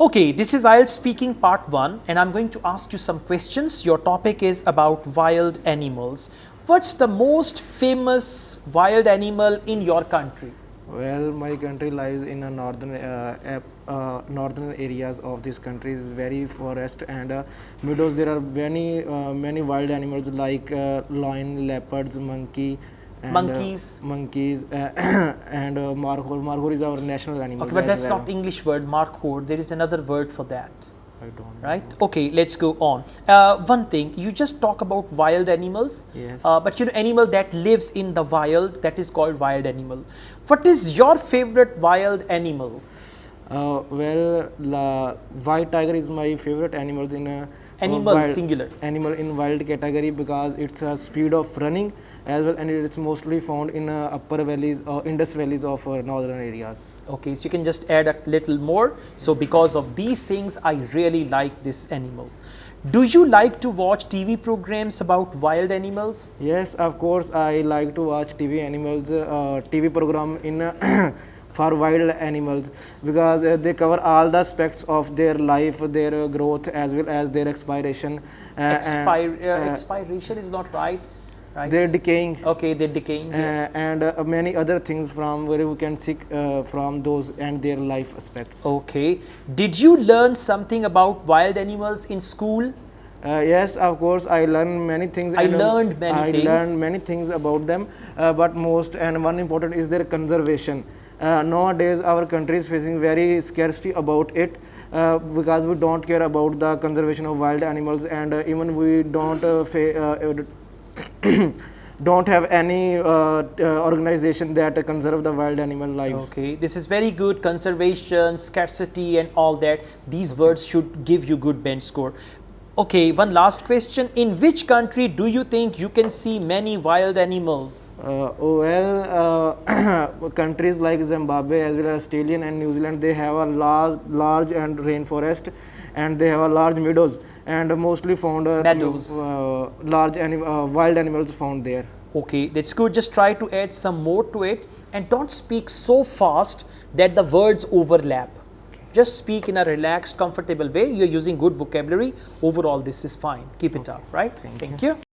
Okay, this is IELTS speaking part 1 and I'm going to ask you some questions. Your topic is about wild animals. What's the most famous wild animal in your country? Well, my country lies in a northern areas of this country. Is very forest and meadows. There are many wild animals like lion, leopards, monkeys, and markhor. Markhor is our national animal. Okay, but that's not English word, markhor. There is another word for that. I don't Right? know. Okay, let's go on. One thing, you just talk about wild animals, Yes. but you know, animal that lives in the wild, that is called wild animal. What is your favorite wild animal? White tiger is my favorite animal in a Animal, singular. Animal in wild category because it's a speed of running as well, and it's mostly found in upper valleys or Indus valleys of northern areas. Okay, so you can just add a little more. So because of these things, I really like this animal. Do you like to watch TV programs about wild animals? Yes, of course, I like to watch TV program in for wild animals because they cover all the aspects of their life, their growth, as well as their expiration. Expiration is not right. Right. They're decaying. Okay, they're decaying. Yeah. And many other things from where we can seek from those and their life aspects. Okay. Did you learn something about wild animals in school? Yes, of course, I learned many things. I learned many things about them, but most and one important is their conservation. Nowadays, our country is facing very scarcity about it. Because we don't care about the conservation of wild animals, and even we don't have any organization that conserve the wild animal life. Okay, this is very good. Conservation, scarcity and all that. These words should give you good bench score. Okay, one last question. In which country do you think you can see many wild animals? Countries like Zimbabwe as well as Australia and New Zealand, they have a large and rainforest, and they have a large meadows, and mostly found Meadows. Wild animals found there. Okay, that's good. Just try to add some more to it and don't speak so fast that the words overlap. Just speak in a relaxed, comfortable way. You're using good vocabulary. Overall, this is fine. Keep it up, right? Thank you. Thank you.